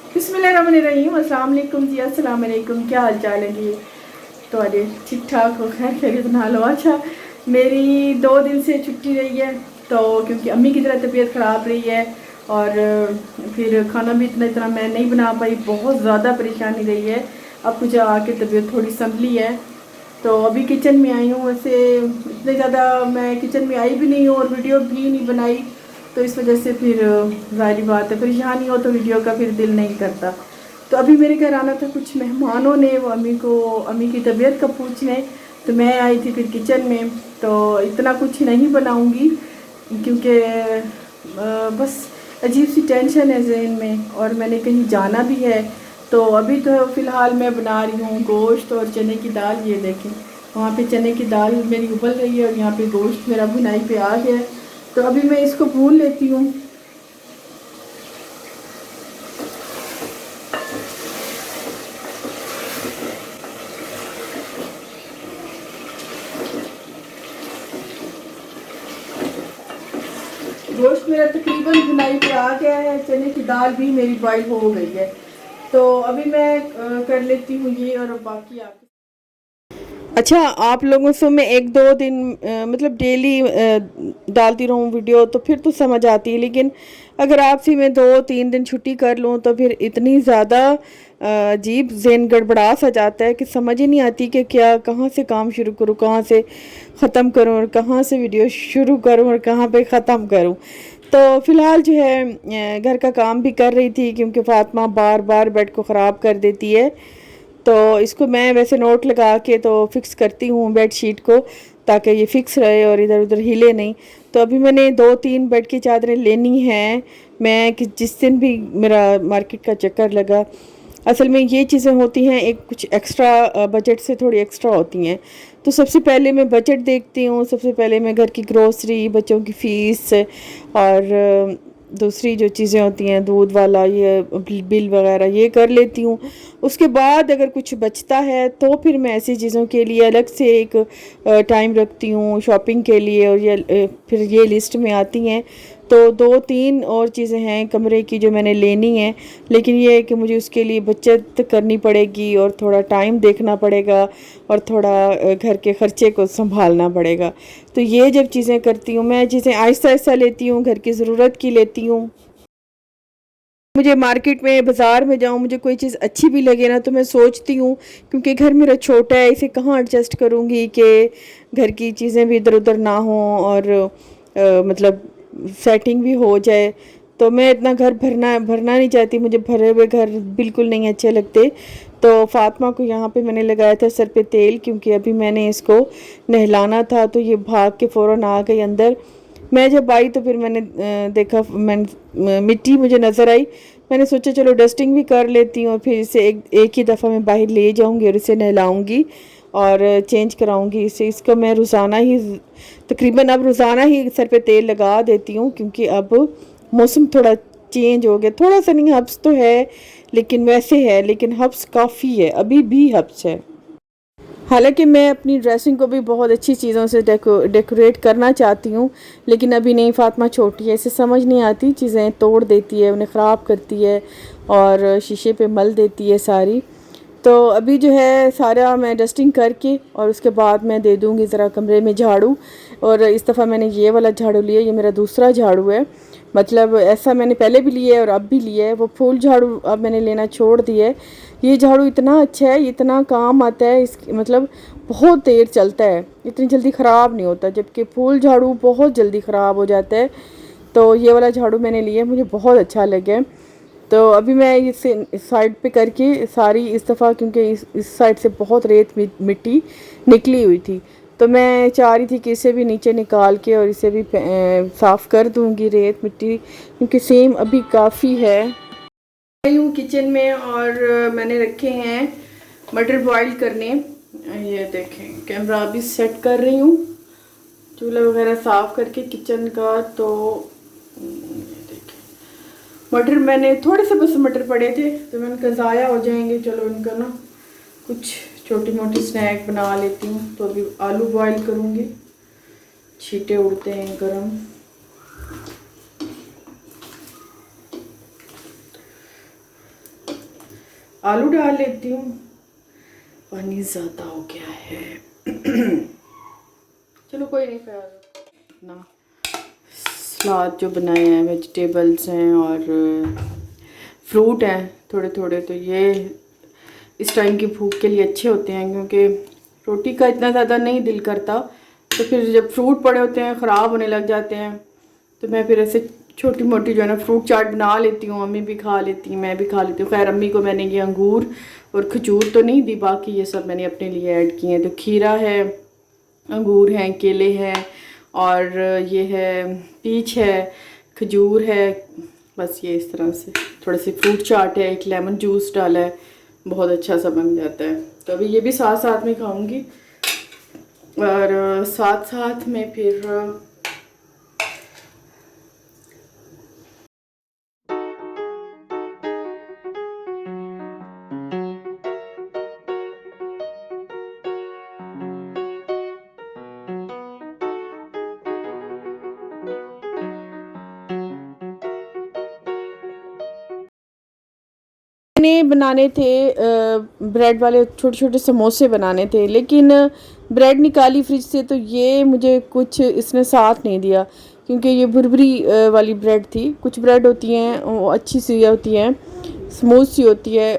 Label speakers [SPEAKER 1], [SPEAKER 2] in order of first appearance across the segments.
[SPEAKER 1] बिस्मिल्लाहिर्रहमानिर्रहीम। अस्सलाम वालेकुम जी, अस्सलाम वालेकुम। क्या हाल चाल है जी? तो अरे ठीक ठाक हो, खैर खैरियत ना लो। अच्छा, मेरी 2 दिन से छुट्टी रही है, तो क्योंकि अम्मी की तरह तबीयत ख़राब रही है और फिर खाना भी इतना इतना मैं नहीं बना पाई, बहुत ज़्यादा परेशानी रही है। अब मुझे आके तबीयत थोड़ी संभली है, तो अभी किचन में आई हूँ। वैसे इतने ज़्यादा मैं किचन में आई भी नहीं हूँ और वीडियो भी नहीं बनाई, तो इस वजह से फिर ज़ाहिर बात है, परेशानी हो तो वीडियो का फिर दिल नहीं करता। तो अभी मेरे घर आना था कुछ मेहमानों ने, वो अम्मी की तबीयत का पूछने, तो मैं आई थी फिर किचन में। तो इतना कुछ नहीं बनाऊंगी क्योंकि बस अजीब सी टेंशन है ज़हन में, और मैंने कहीं जाना भी है। तो अभी तो फ़िलहाल मैं बना रही हूँ गोश्त और चने की दाल। ये देखें, वहाँ पे चने की दाल मेरी उबल रही है और यहाँ पे गोश्त मेरा भुनाई पे आ गया है। तो अभी मैं इसको भून लेती हूँ। गोश्त मेरा तकरीबन भुनाई पे आ गया है, चने की दाल भी मेरी बॉईल हो गई है। तो अभी मैं कर लेती हूँ ये, और बाकी आप। अच्छा, आप लोगों से मैं 1-2 दिन मतलब डेली डालती रहूँ वीडियो तो फिर तो समझ आती है, लेकिन अगर आपसे मैं 2-3 दिन छुट्टी कर लूँ तो फिर इतनी ज़्यादा अजीब ज़हन गड़बड़ा सा जाता है कि समझ ही नहीं आती कि क्या, कहाँ से काम शुरू करूँ, कहाँ से ख़त्म करूँ, और कहाँ से वीडियो शुरू करूँ और कहाँ पे ख़त्म करूँ। तो फ़िलहाल जो है घर का काम भी कर रही थी, क्योंकि फ़ातिमा बार बार बेड को ख़राब कर देती है। तो इसको मैं वैसे नोट लगा के तो फिक्स करती हूँ बेड शीट को, ताकि ये फिक्स रहे और इधर उधर हिले नहीं। तो अभी मैंने 2-3 बेड की चादरें लेनी हैं। मैं कि जिस दिन भी मेरा मार्केट का चक्कर लगा, असल में ये चीज़ें होती हैं एक कुछ एक्स्ट्रा बजट से थोड़ी एक्स्ट्रा होती हैं। तो सबसे पहले मैं बजट देखती हूँ, सबसे पहले मैं घर की ग्रोसरी, बच्चों की फ़ीस और दूसरी जो चीज़ें होती हैं दूध वाला ये बिल वगैरह ये कर लेती हूँ। उसके बाद अगर कुछ बचता है तो फिर मैं ऐसी चीज़ों के लिए अलग से एक टाइम रखती हूँ शॉपिंग के लिए, और ये फिर ये लिस्ट में आती हैं। तो 2-3 और चीज़ें हैं कमरे की जो मैंने लेनी है, लेकिन ये है कि मुझे उसके लिए बचत करनी पड़ेगी और थोड़ा टाइम देखना पड़ेगा और थोड़ा घर के ख़र्चे को संभालना पड़ेगा। तो ये जब चीज़ें करती हूँ, मैं चीज़ें आहिस्ता आहिस्ता लेती हूँ, घर की ज़रूरत की लेती हूँ। मुझे मार्केट में बाज़ार में जाऊँ, मुझे कोई चीज़ अच्छी भी लगे ना, तो मैं सोचती हूँ, क्योंकि घर मेरा छोटा है, इसे कहाँ एडजस्ट करूँगी कि घर की चीज़ें भी इधर उधर ना हों और मतलब सेटिंग भी हो जाए। तो मैं इतना घर भरना भरना नहीं चाहती, मुझे भरे हुए घर बिल्कुल नहीं अच्छे लगते। तो फातिमा को यहाँ पे मैंने लगाया था सर पे तेल, क्योंकि अभी मैंने इसको नहलाना था, तो ये भाग के फ़ौरन आ गई अंदर। मैं जब आई तो फिर मैंने देखा, मिट्टी मुझे नज़र आई। मैंने सोचा चलो डस्टिंग भी कर लेती हूँ, फिर इसे एक ही दफ़ा मैं बाहर ले जाऊँगी और इसे नहलाऊँगी और चेंज कराऊँगी इसे। इसको मैं रोज़ाना ही तकरीबन अब रोज़ाना ही सर पे तेल लगा देती हूँ, क्योंकि अब मौसम थोड़ा चेंज हो गया। थोड़ा सा नहीं, हब्स तो है लेकिन वैसे है, लेकिन हब्स काफ़ी है, अभी भी हब्स है। हालांकि मैं अपनी ड्रेसिंग को भी बहुत अच्छी चीज़ों से डेकोरेट करना चाहती हूँ, लेकिन अभी नहीं, फातिमा छोटी है, इसे समझ नहीं आती, चीज़ें तोड़ देती है, उन्हें ख़राब करती है और शीशे पे मल देती है सारी। तो अभी जो है सारा मैं डस्टिंग करके और उसके बाद मैं दे दूँगी ज़रा कमरे में झाड़ू। और इस दफ़ा मैंने ये वाला झाड़ू लिया, ये मेरा दूसरा झाड़ू है। मतलब ऐसा मैंने पहले भी लिया है और अब भी लिया है, वो फूल झाड़ू अब मैंने लेना छोड़ दिया है। ये झाड़ू इतना अच्छा है, इतना काम आता है, इस मतलब बहुत देर चलता है, इतनी जल्दी ख़राब नहीं होता, जबकि फूल झाड़ू बहुत जल्दी ख़राब हो जाता है। तो ये वाला झाड़ू मैंने लिया, मुझे बहुत अच्छा लगा। तो अभी मैं इसे इस साइड पे करके सारी इस दफ़ा, क्योंकि इस साइड से बहुत रेत मिट्टी निकली हुई थी, तो मैं चाह रही थी कि इसे भी नीचे निकाल के और इसे भी साफ़ कर दूँगी रेत मिट्टी, क्योंकि सेम अभी काफ़ी है। आई हूँ किचन में और मैंने रखे हैं मटर बॉईल करने। ये देखें, कैमरा अभी सेट कर रही हूँ, चूल्हा वगैरह साफ़ करके किचन का। तो ये देखें, मटर मैंने थोड़े से बस मटर पड़े थे, तो मैंने कहा ज़ाया हो जाएंगे, चलो इनका ना कुछ छोटी मोटी स्नैक बना लेती हूँ। तो अभी आलू बॉईल करूँगी, छींटे उड़ते हैं गरम। आलू डाल लेती हूँ। पानी ज़्यादा हो गया है। चलो कोई नहीं, फिर ना सलाद जो बनाए हैं, वेजिटेबल्स हैं और फ्रूट हैं थोड़े थोड़े, तो ये इस टाइम की भूख के लिए अच्छे होते हैं, क्योंकि रोटी का इतना ज़्यादा नहीं दिल करता। तो फिर जब फ्रूट पड़े होते हैं, ख़राब होने लग जाते हैं, तो मैं फिर ऐसे छोटी मोटी जो है ना फ्रूट चाट बना लेती हूँ। अम्मी भी खा लेती हैं, मैं भी खा लेती हूँ। खैर अम्मी को मैंने ये अंगूर और खजूर तो नहीं दी, बाकी ये सब मैंने अपने लिए ऐड किए हैं। तो खीरा है, अंगूर हैं, केले हैं और ये है पीच है, खजूर है। बस ये इस तरह से थोड़ी सी फ्रूट चाट है, एक लेमन जूस डाला है, बहुत अच्छा सा बन जाता है। तो अभी ये भी साथ साथ में खाऊंगी और साथ साथ में फिर मैंने बनाने थे ब्रेड वाले छोटे छोटे समोसे बनाने थे, लेकिन ब्रेड निकाली फ्रिज से तो ये मुझे कुछ इसने साथ नहीं दिया, क्योंकि ये भुरभुरी वाली ब्रेड थी। कुछ ब्रेड होती हैं वो अच्छी सी होती हैं, स्मूथ सी होती है,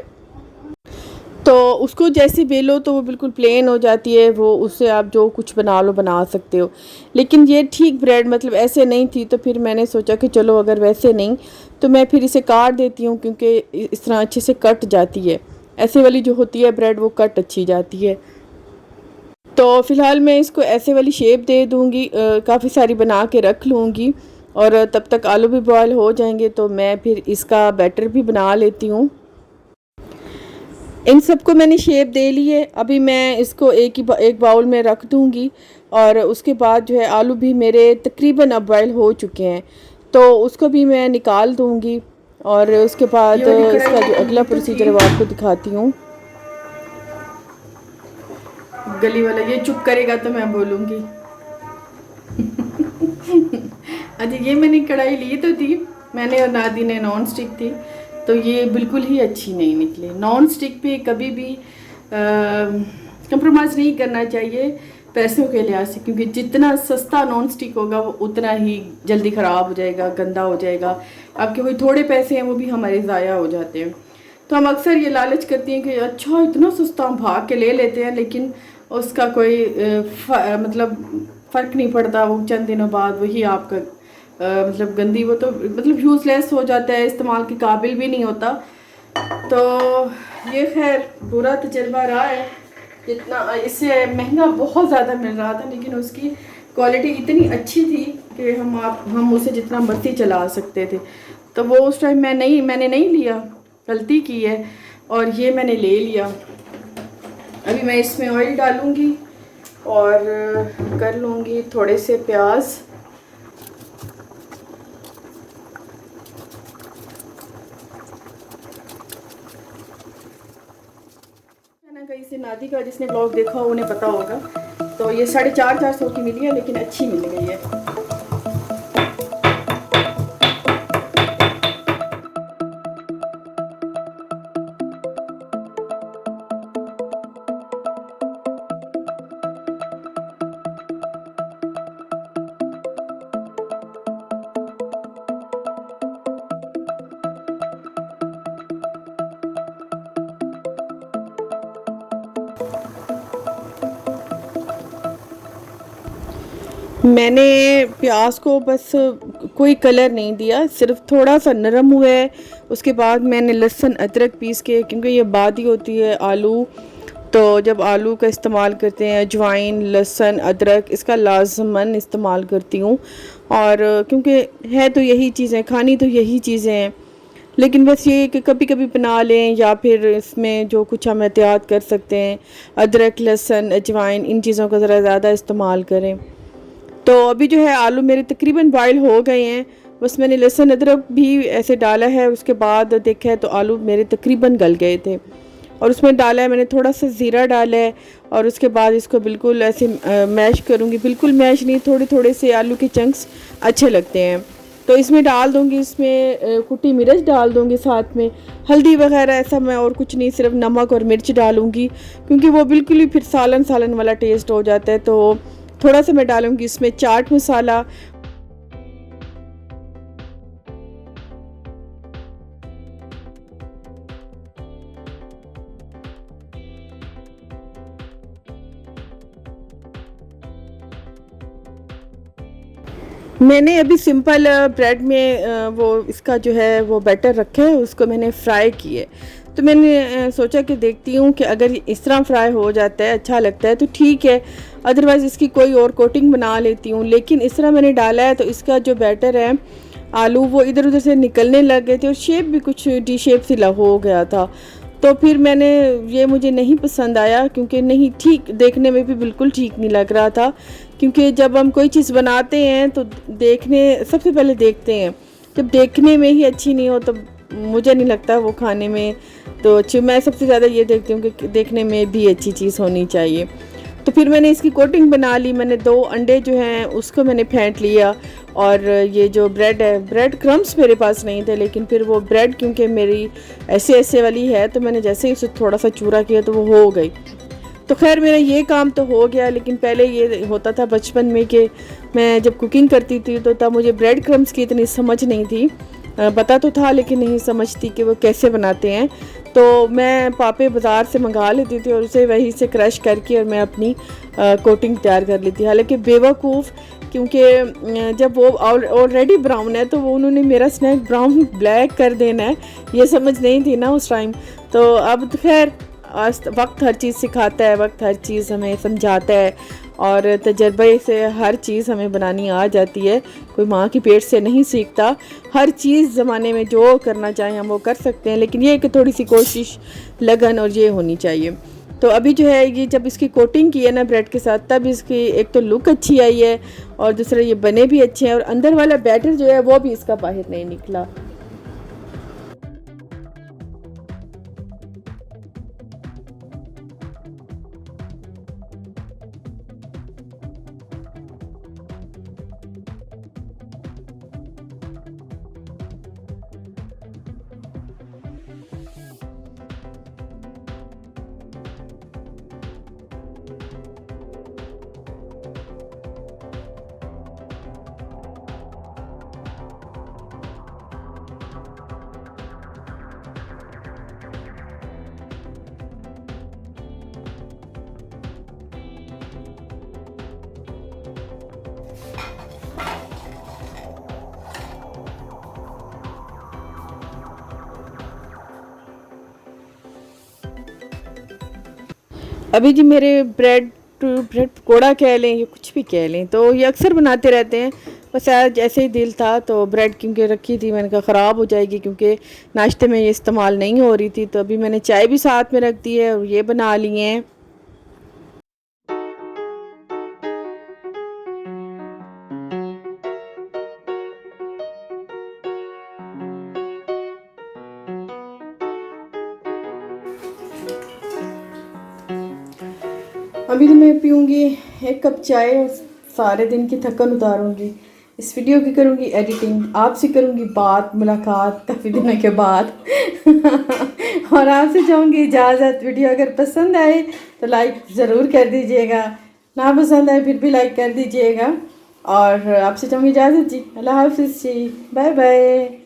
[SPEAKER 1] तो उसको जैसे बेलो तो वो बिल्कुल प्लेन हो जाती है, वो उससे आप जो कुछ बना लो बना सकते हो। लेकिन ये ठीक ब्रेड मतलब ऐसे नहीं थी, तो फिर मैंने सोचा कि चलो अगर वैसे नहीं तो मैं फिर इसे काट देती हूँ, क्योंकि इस तरह अच्छे से कट जाती है। ऐसे वाली जो होती है ब्रेड वो कट अच्छी जाती है। तो फ़िलहाल मैं इसको ऐसे वाली शेप दे दूँगी, काफ़ी सारी बना के रख लूँगी और तब तक आलू भी बॉयल हो जाएंगे, तो मैं फिर इसका बैटर भी बना लेती हूँ। इन सबको मैंने शेप दे ली है। अभी मैं इसको एक बाउल में रख दूँगी और उसके बाद जो है आलू भी मेरे तकरीबन अब बॉयल हो चुके हैं, तो उसको भी मैं निकाल दूँगी और उसके बाद इसका जो अगला प्रोसीजर है वो आपको दिखाती हूँ। गली वाला ये चुप करेगा तो मैं बोलूँगी। अच्छा, ये मैंने कढ़ाई ली तो थी, मैंने और नादी ने नॉन स्टिक थी, तो ये बिल्कुल ही अच्छी नहीं निकली। नॉन स्टिक पे कभी भी कंप्रोमाइज़ नहीं करना चाहिए पैसों के लिहाज से, क्योंकि जितना सस्ता नॉन स्टिक होगा वो उतना ही जल्दी ख़राब हो जाएगा, गंदा हो जाएगा। आपके कोई थोड़े पैसे हैं वो भी हमारे ज़ाया हो जाते हैं। तो हम अक्सर ये लालच करती हैं कि अच्छा इतना सस्ता हम भाग के ले लेते हैं, लेकिन उसका कोई मतलब फ़र्क नहीं पड़ता। वो चंद दिनों बाद वही आपका मतलब गंदी, वो तो मतलब यूज़लेस हो जाता है, इस्तेमाल के काबिल भी नहीं होता। तो ये खैर बुरा तजर्बा रहा है। जितना इससे महंगा बहुत ज़्यादा मिल रहा था, लेकिन उसकी क्वालिटी इतनी अच्छी थी कि हम उसे जितना मर्जी चला सकते थे। तो वो उस टाइम मैंने नहीं लिया, गलती की है, और ये मैंने ले लिया। अभी मैं इसमें ऑयल डालूँगी और कर लूँगी थोड़े से प्याज। कहीं से नादी का जिसने ब्लॉग देखा हो उन्हें पता होगा। तो ये 450 की मिली है, लेकिन अच्छी मिल गई है। मैंने प्याज को बस कोई कलर नहीं दिया, सिर्फ थोड़ा सा नरम हुआ है। उसके बाद मैंने लहसुन अदरक पीस के, क्योंकि ये बादी होती है आलू, तो जब आलू का इस्तेमाल करते हैं अजवाइन, लहसुन, अदरक इसका लाजमन इस्तेमाल करती हूँ। और क्योंकि है तो यही चीज़ें, खानी तो यही चीज़ें हैं, लेकिन बस ये कि कभी कभी बना लें, या फिर इसमें जो कुछ हम एहतियात कर सकते हैं, अदरक, लहसुन, अजवाइन इन चीज़ों का ज़रा ज़्यादा इस्तेमाल करें। तो अभी जो है आलू मेरे तकरीबन बॉयल हो गए हैं। बस मैंने लहसुन अदरक भी ऐसे डाला है, उसके बाद देखा है तो आलू मेरे तकरीबन गल गए थे। और उसमें डाला है मैंने थोड़ा सा ज़ीरा डाला है, और उसके बाद इसको बिल्कुल ऐसे मैश करूँगी। बिल्कुल मैश नहीं, थोड़े थोड़े से आलू के चंक्स अच्छे लगते हैं। तो इसमें डाल दूँगी, इसमें कुटी मिर्च डाल दूँगी, साथ में हल्दी वगैरह ऐसा मैं और कुछ नहीं, सिर्फ नमक और मिर्च डालूँगी, क्योंकि वो बिल्कुल ही फिर सालन सालन वाला टेस्ट हो जाता है। तो थोड़ा सा मैं डालूँगी इसमें चाट मसाला। मैंने अभी सिंपल ब्रेड में वो इसका जो है वो बैटर रखे है, उसको मैंने फ्राई किए। तो मैंने सोचा कि देखती हूँ कि अगर इस तरह फ्राई हो जाता है, अच्छा लगता है तो ठीक है, अदरवाइज़ इसकी कोई और कोटिंग बना लेती हूँ। लेकिन इस तरह मैंने डाला है तो इसका जो बैटर है, आलू वो इधर उधर से निकलने लग गए थे और शेप भी कुछ डी शेप सी हो गया था। तो फिर मैंने, ये मुझे नहीं पसंद आया, क्योंकि नहीं ठीक, देखने में भी बिल्कुल ठीक नहीं लग रहा था। क्योंकि जब हम कोई चीज़ बनाते हैं तो सबसे पहले देखते हैं, जब देखने में ही अच्छी नहीं हो तो मुझे नहीं लगता वो खाने में तो अच्छी। मैं सबसे ज़्यादा ये देखती हूँ कि देखने में भी अच्छी चीज़ होनी चाहिए। तो फिर मैंने इसकी कोटिंग बना ली। मैंने 2 अंडे जो हैं उसको मैंने फेंट लिया, और ये जो ब्रेड है, ब्रेड क्रम्स मेरे पास नहीं थे, लेकिन फिर वो ब्रेड क्योंकि मेरी ऐसे ऐसे वाली है तो मैंने जैसे ही उसे थोड़ा सा चूरा किया तो वो हो गई। तो खैर मेरा ये काम तो हो गया। लेकिन पहले ये होता था बचपन में कि मैं जब कुकिंग करती थी तो तब मुझे ब्रेड क्रम्स की इतनी समझ नहीं थी, पता तो था लेकिन नहीं समझती कि वो कैसे बनाते हैं। तो मैं पापे बाज़ार से मंगा लेती थी और उसे वहीं से क्रश करके और मैं अपनी कोटिंग तैयार कर लेती। हालांकि बेवकूफ़, क्योंकि जब वो ऑलरेडी ब्राउन है तो वो उन्होंने मेरा स्नैक ब्राउन ब्लैक कर देना है, ये समझ नहीं थी ना उस टाइम। तो अब तो खैर आज वक्त हर चीज़ सिखाता है, वक्त हर चीज़ हमें समझाता है, और तजर्बे से हर चीज़ हमें बनानी आ जाती है। कोई माँ की पेट से नहीं सीखता। हर चीज़ ज़माने में जो करना चाहें हम वो कर सकते हैं, लेकिन ये कि थोड़ी सी कोशिश, लगन और ये होनी चाहिए। तो अभी जो है ये जब इसकी कोटिंग की है ना ब्रेड के साथ, तब इसकी एक तो लुक अच्छी आई है और दूसरा ये बने भी अच्छे हैं, और अंदर वाला बैटर जो है वो भी इसका बाहर नहीं निकला। अभी जी मेरे ब्रेड पकौड़ा कह लें या कुछ भी कह लें, तो ये अक्सर बनाते रहते हैं। बस आज ऐसे ही दिल था तो ब्रेड क्योंकि रखी थी, मैंने कहा ख़राब हो जाएगी, क्योंकि नाश्ते में ये इस्तेमाल नहीं हो रही थी। तो अभी मैंने चाय भी साथ में रख दी है और ये बना लिए हैं। अभी तो मैं पीऊँगी 1 कप चाय और सारे दिन की थकन उतारूँगी। इस वीडियो की करूँगी एडिटिंग, आपसे करूँगी बात, मुलाकात काफ़ी दिनों के बाद और आपसे चाहूँगी इजाज़त। वीडियो अगर पसंद आए तो लाइक ज़रूर कर दीजिएगा, ना पसंद आए फिर भी लाइक कर दीजिएगा। और आपसे चाहूँगी इजाज़त जी। अल्लाह हाफ़िज़ जी, बाय बाय।